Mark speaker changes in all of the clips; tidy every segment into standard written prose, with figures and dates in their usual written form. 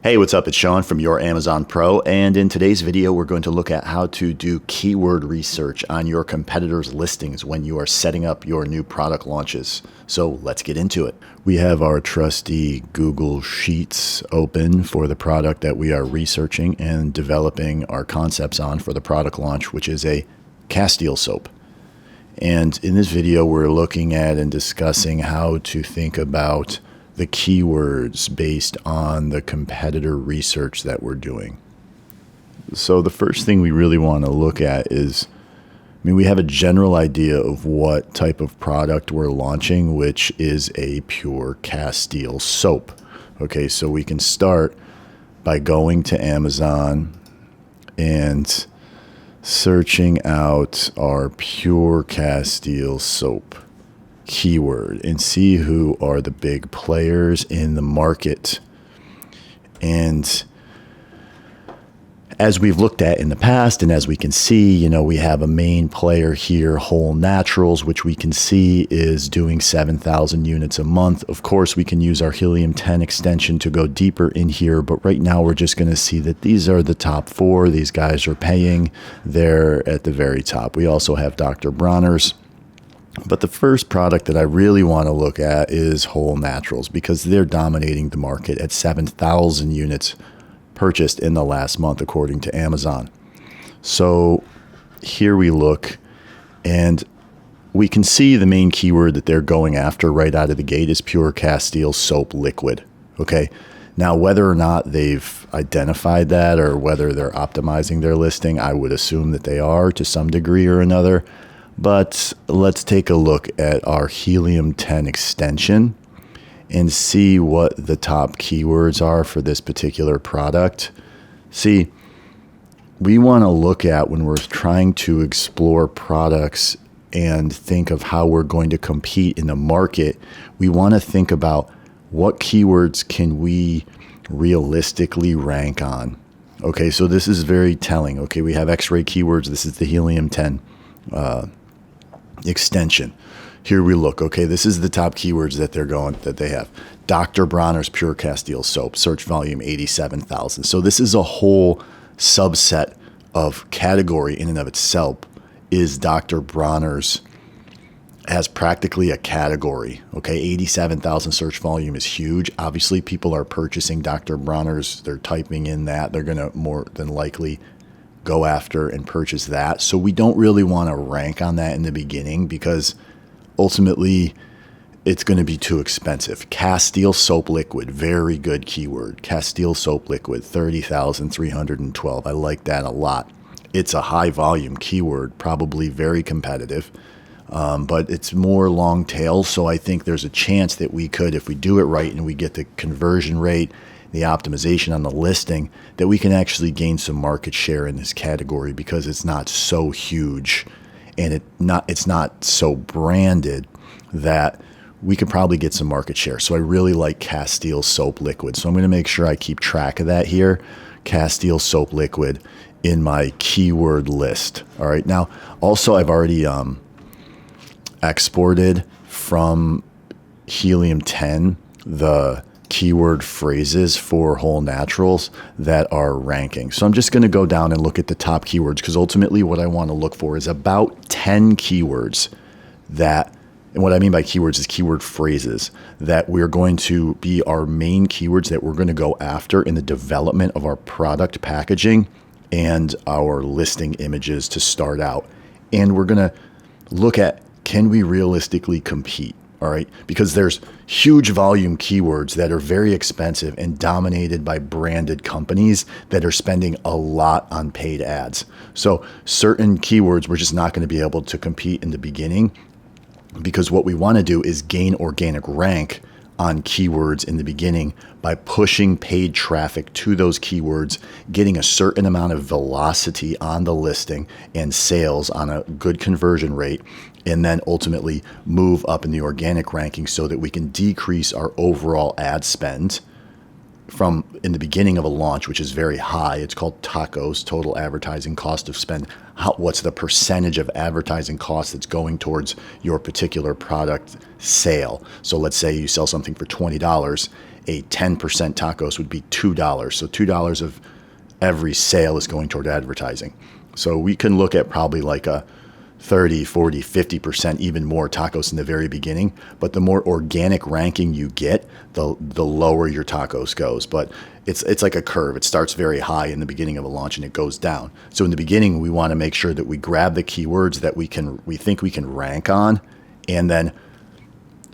Speaker 1: Hey, what's up? It's Sean from Your Amazon Pro, and in today's video, we're going to look at how to do keyword research on your competitors' listings when you are setting up your new product launches. So let's get into it. We have our trusty Google Sheets open for the product that we are researching and developing our concepts on for the product launch, which is a Castile soap. And in this video, we're looking at and discussing how to think about the keywords based on the competitor research that we're doing. So the first thing we really want to look at is, we have a general idea of what type of product we're launching, which is a pure Castile soap. Okay, so we can start by going to Amazon and searching out our pure Castile soap keyword and see who are the big players in the market. And as we've looked at in the past, and as we can see, we have a main player here, Whole Naturals, which we can see is doing 7,000 units a month. Of course, we can use our Helium 10 extension to go deeper in here, but right now we're just going to see that these are the top four. These guys are paying. They're at the very top. We also have Dr. Bronner's. But the first product that I really want to look at is Whole Naturals, because they're dominating the market at 7,000 units purchased in the last month, according to Amazon. So here we look, and we can see the main keyword that they're going after right out of the gate is pure Castile soap liquid. Okay. Now, whether or not they've identified that or whether they're optimizing their listing, I would assume that they are to some degree or another. But let's take a look at our Helium 10 extension and see what the top keywords are for this particular product. See, we want to look at, when we're trying to explore products and think of how we're going to compete in the market, we want to think about what keywords can we realistically rank on. Okay, so this is very telling. Okay, we have X-ray keywords. This is the Helium 10 extension. Here we look. Okay, this is the top keywords that they have. Dr. Bronner's Pure Castile Soap, search volume 87,000. So this is a whole subset of category in and of itself. Is Dr. Bronner's has practically a category. Okay, 87,000 search volume is huge. Obviously, people are purchasing Dr. Bronner's. They're typing in that. They're going to more than likely go after and purchase that. So we don't really want to rank on that in the beginning, because ultimately it's going to be too expensive. Castile soap liquid, very good keyword. Castile soap liquid, 30,312. I like that a lot. It's a high volume keyword, probably very competitive, but it's more long tail. So I think there's a chance that we could, if we do it right and we get the conversion rate, the optimization on the listing, that we can actually gain some market share in this category, because it's not so huge and it's not so branded that we could probably get some market share. So I really like Castile soap liquid. So I'm going to make sure I keep track of that here. Castile soap liquid in my keyword list. All right. Now, also, I've already exported from Helium 10 the keyword phrases for Whole Naturals that are ranking. So I'm just going to go down and look at the top keywords, because ultimately what I want to look for is about 10 keywords that, and what I mean by keywords is keyword phrases, that we're going to be our main keywords that we're going to go after in the development of our product packaging and our listing images to start out. And we're going to look at, can we realistically compete? All right, because there's huge volume keywords that are very expensive and dominated by branded companies that are spending a lot on paid ads. So certain keywords we're just not going to be able to compete in the beginning, because what we want to do is gain organic rank on keywords in the beginning by pushing paid traffic to those keywords, getting a certain amount of velocity on the listing and sales on a good conversion rate, and then ultimately move up in the organic ranking so that we can decrease our overall ad spend from in the beginning of a launch, which is very high. It's called TACoS, total advertising cost of spend. What's the percentage of advertising cost that's going towards your particular product sale? So let's say you sell something for $20 a 10% tacos would be $2. So $2 of every sale is going toward advertising. So we can look at probably like a 30, 40, 50%, even more tacos in the very beginning. But the more organic ranking you get, the lower your tacos goes. But it's like a curve. It starts very high in the beginning of a launch and it goes down. So in the beginning, we want to make sure that we grab the keywords that we think we can rank on, and then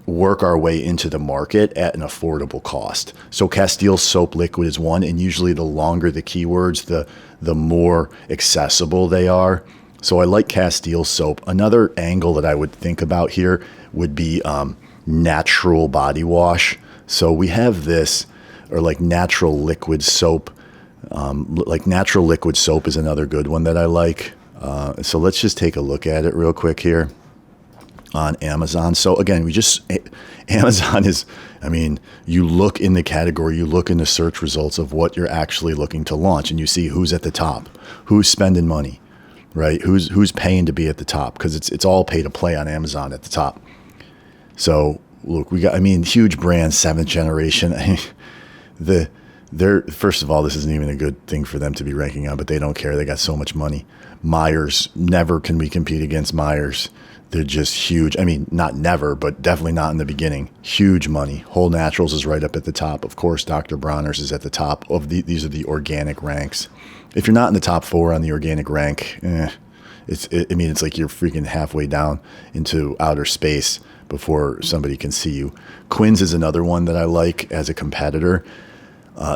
Speaker 1: work our way into the market at an affordable cost. So Castile soap liquid is one, and usually the longer the keywords, the more accessible they are. So I like Castile soap. Another angle that I would think about here would be natural body wash. So we have this, or like natural liquid soap. Like natural liquid soap is another good one that I like. So let's just take a look at it real quick here on Amazon. So again, Amazon is, I mean, you look in the category, you look in the search results of what you're actually looking to launch, and you see who's at the top, who's spending money, right? Who's paying to be at the top, because it's all pay to play on Amazon at the top. So look, we got, I mean, huge brands, 7th generation. They're first of all, this isn't even a good thing for them to be ranking on, but they don't care. They got so much money. Myers, never can we compete against Myers. They're just huge. I mean, not never, but definitely not in the beginning. Huge money. Whole Naturals is right up at the top. Of course, Dr. Bronner's is at the top of these are the organic ranks. If you're not in the top 4 on the organic rank, it's like you're freaking halfway down into outer space before somebody can see you. Quinn's is another one that I like as a competitor,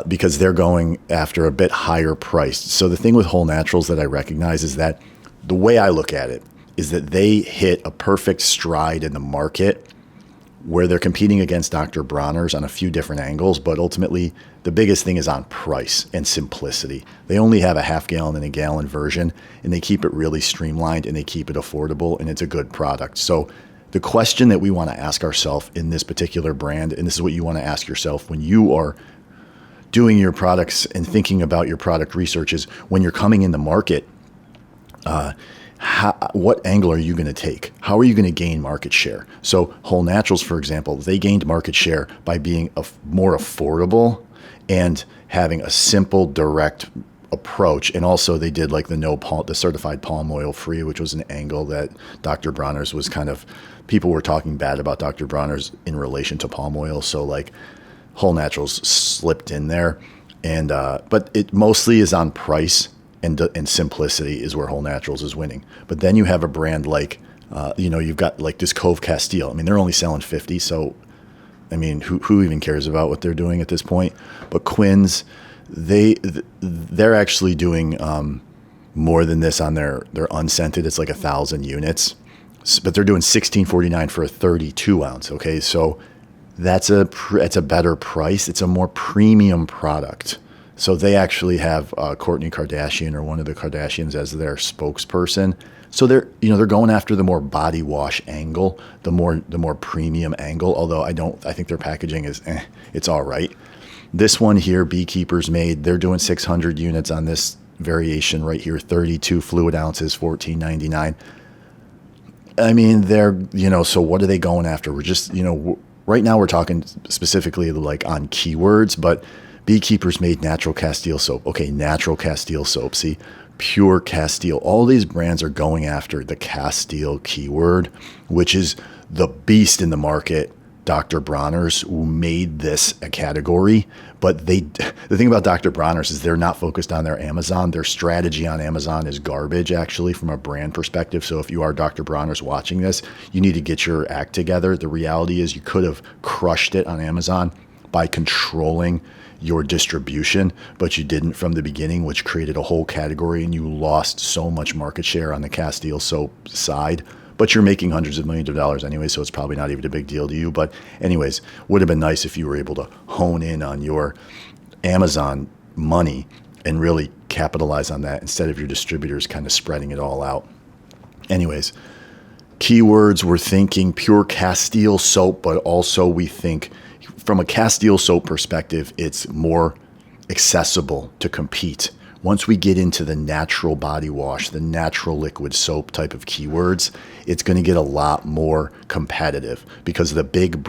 Speaker 1: because they're going after a bit higher price. So the thing with Whole Naturals that I recognize is that the way I look at it is that they hit a perfect stride in the market where they're competing against Dr. Bronner's on a few different angles, but ultimately the biggest thing is on price and simplicity. They only have a half-gallon and a gallon version, and they keep it really streamlined and they keep it affordable, and it's a good product. So the question that we want to ask ourselves in this particular brand, and this is what you want to ask yourself when you are doing your products and thinking about your product research, is when you're coming in the market, what angle are you going to take? How are you going to gain market share? So Whole Naturals, for example, they gained market share by being more affordable and having a simple, direct approach. And also they did like the certified palm oil free, which was an angle that Dr. Bronner's was kind of, people were talking bad about Dr. Bronner's in relation to palm oil. So like Whole Naturals slipped in there, and but it mostly is on price. And simplicity is where Whole Naturals is winning. But then you have a brand like, you've got like this Cove Castile. I mean, they're only selling 50. So, I mean, who even cares about what they're doing at this point? But Quinn's, they're actually doing more than this on their unscented. It's like 1,000 units. But they're doing $16.49 for a 32 ounce. Okay, so that's a better price. It's a more premium product. So they actually have Kourtney Kardashian, or one of the Kardashians, as their spokesperson. So they're going after the more body wash angle, the more premium angle. Although I think their packaging is it's all right. This one here, Beekeepers Made, they're doing 600 units on this variation right here, 32 fluid ounces, $14.99. I mean, so what are they going after? We're just, right now we're talking specifically like on keywords, but Beekeepers Made natural Castile soap. Okay, natural Castile soap. See, pure Castile. All these brands are going after the Castile keyword, which is the beast in the market. Dr. Bronner's, who made this a category, but the thing about Dr. Bronner's is they're not focused on their Amazon. Their strategy on Amazon is garbage, actually, from a brand perspective. So if you are Dr. Bronner's watching this, you need to get your act together. The reality is you could have crushed it on Amazon by controlling your distribution, but you didn't from the beginning, which created a whole category, and you lost so much market share on the Castile soap side. But you're making hundreds of millions of dollars anyway, so it's probably not even a big deal to you. But anyways, would have been nice if you were able to hone in on your Amazon money and really capitalize on that instead of your distributors kind of spreading it all out. Anyways, keywords, we're thinking pure Castile soap, but also we think from a Castile soap perspective, it's more accessible to compete. Once we get into the natural body wash, the natural liquid soap type of keywords, it's going to get a lot more competitive because the big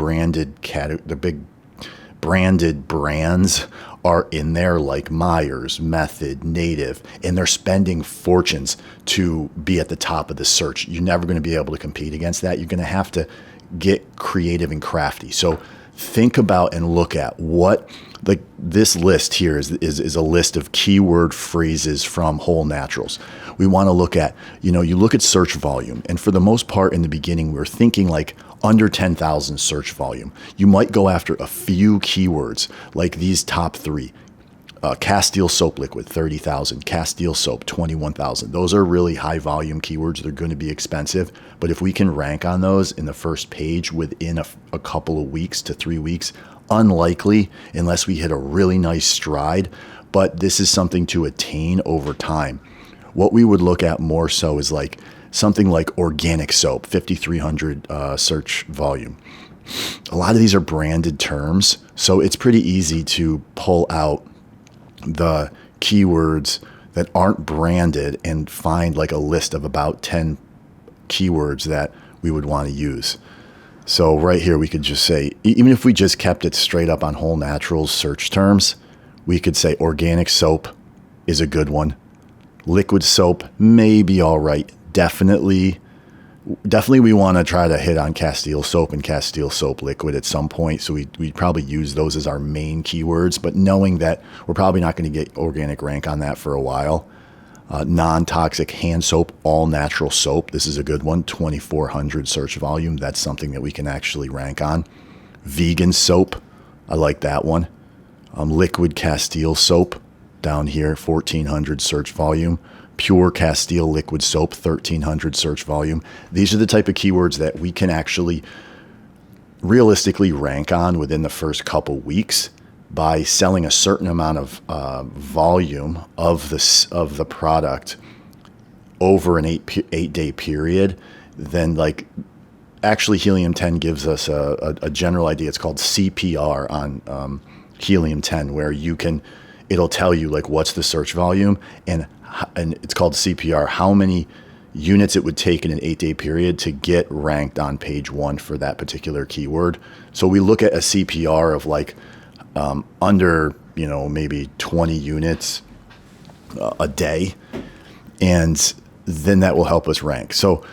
Speaker 1: branded brands are in there, like Myers, Method, Native, and they're spending fortunes to be at the top of the search. You're never going to be able to compete against that. You're going to have to get creative and crafty. So think about and look at what, like, this list here is a list of keyword phrases from Whole Naturals. We want to look at, you look at search volume, and for the most part in the beginning, we were thinking like under 10,000 search volume. You might go after a few keywords like these top three. Castile soap liquid, 30,000. Castile soap, 21,000. Those are really high volume keywords. They're going to be expensive. But if we can rank on those in the first page within a couple of weeks to 3 weeks, unlikely unless we hit a really nice stride. But this is something to attain over time. What we would look at more so is like something like organic soap, 5,300 search volume. A lot of these are branded terms, so it's pretty easy to pull out the keywords that aren't branded and find like a list of about 10 keywords that we would want to use. So right here, we could just say, even if we just kept it straight up on Whole Naturals search terms, we could say organic soap is a good one. Liquid soap may be all right. Definitely we want to try to hit on Castile soap and Castile soap liquid at some point. So we'd probably use those as our main keywords, but knowing that we're probably not going to get organic rank on that for a while. Non-toxic hand soap, all natural soap. This is a good one, 2,400 search volume. That's something that we can actually rank on. Vegan soap, I like that one. Liquid Castile soap down here, 1,400 search volume. Pure Castile liquid soap, 1,300 search volume. These are the type of keywords that we can actually realistically rank on within the first couple weeks by selling a certain amount of volume of the product over an 8-day period. Then, like, actually Helium 10 gives us a general idea. It's called CPR on Helium 10, where it'll tell you like what's the search volume, and it's called CPR, how many units it would take in an 8-day period to get ranked on page 1 for that particular keyword. So we look at a CPR of like under, maybe 20 units a day, and then that will help us rank. So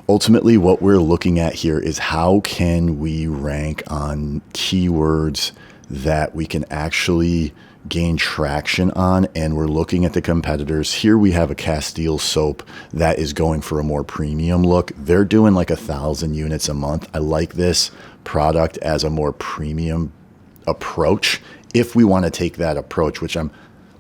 Speaker 1: ultimately what we're looking at here is how can we rank on keywords that we can actually gain traction on, and we're looking at the competitors. Here we have a Castile soap that is going for a more premium look. They're doing like 1,000 units a month. I like this product as a more premium approach. If we want to take that approach, which I'm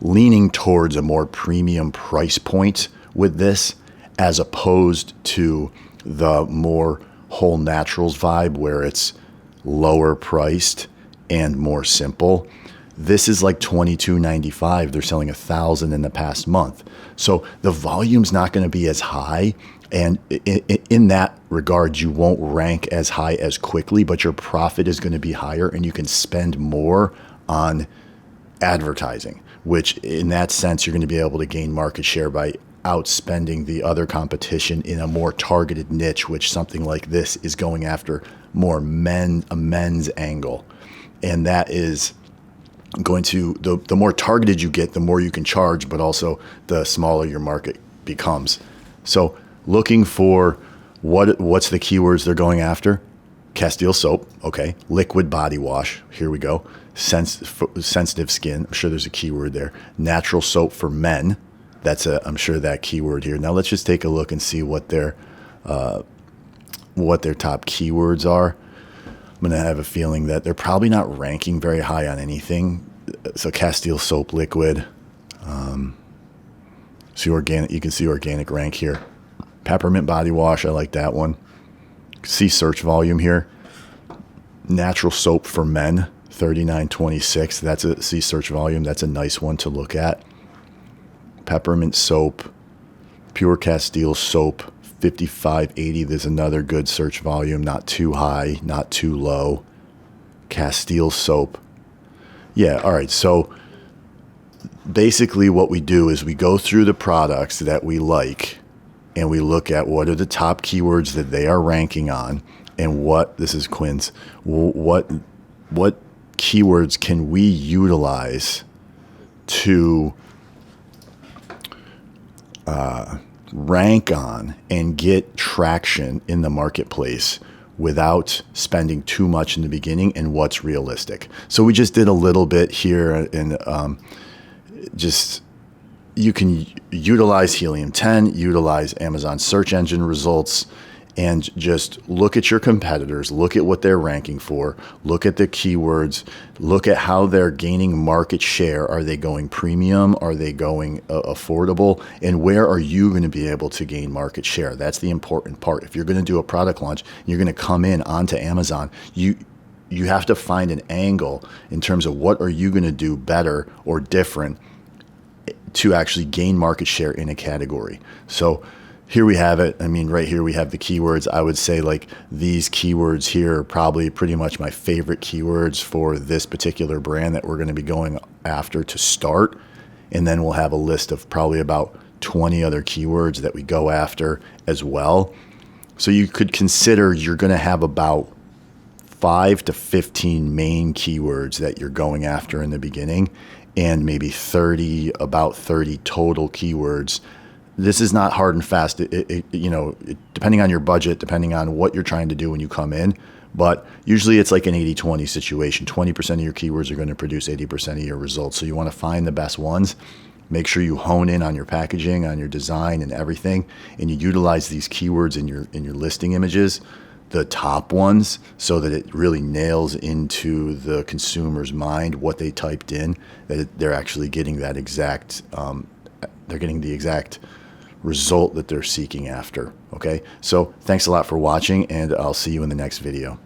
Speaker 1: leaning towards a more premium price point with this, as opposed to the more Whole Naturals vibe where it's lower priced and more simple. This is like $22.95. They're selling 1,000 in the past month. So the volume's not going to be as high. And in that regard, you won't rank as high as quickly, but your profit is going to be higher and you can spend more on advertising, which in that sense, you're going to be able to gain market share by outspending the other competition in a more targeted niche, which something like this is going after more a men's angle. And that is going to, the more targeted you get, the more you can charge, but also the smaller your market becomes. So looking for what's the keywords they're going after. Castile soap, okay. Liquid body wash, here we go. Sensitive skin, I'm sure there's a keyword there. Natural soap for men, I'm sure that keyword here. Now let's just take a look and see what their top keywords are. I'm going to have a feeling that they're probably not ranking very high on anything. So Castile soap liquid. See organic. You can see organic rank here. Peppermint body wash. I like that one. See search volume here. Natural soap for men, 39.26. That's a see search volume. That's a nice one to look at. Peppermint soap. Pure Castile soap, 55.80. There's another good search volume, not too high, not too low. Castile soap. Yeah, all right. So basically what we do is we go through the products that we like and we look at what are the top keywords that they are ranking on and this is Quinn's, what keywords can we utilize to rank on and get traction in the marketplace without spending too much in the beginning, and what's realistic. So we just did a little bit here, and just you can utilize Helium 10, utilize Amazon search engine results, and just look at your competitors, look at what they're ranking for, look at the keywords, look at how they're gaining market share. Are they going premium? Are they going affordable? And where are you going to be able to gain market share? That's the important part. If you're going to do a product launch, you're going to come in onto Amazon, you have to find an angle in terms of what are you going to do better or different to actually gain market share in a category. So here we have it. I mean, right here we have the keywords. I would say like these keywords here are probably pretty much my favorite keywords for this particular brand that we're going to be going after to start. And then we'll have a list of probably about 20 other keywords that we go after as well. So you could consider you're going to have about 5 to 15 main keywords that you're going after in the beginning, and maybe about 30 total keywords. This is not hard and fast. Depending on your budget, depending on what you're trying to do when you come in, but usually it's like an 80-20 situation. 20% of your keywords are going to produce 80% of your results. So you want to find the best ones. Make sure you hone in on your packaging, on your design and everything, and you utilize these keywords in your listing images, the top ones, so that it really nails into the consumer's mind what they typed in, that they're actually getting that exact, they're getting the exact result that they're seeking after. Okay, so thanks a lot for watching, and I'll see you in the next video.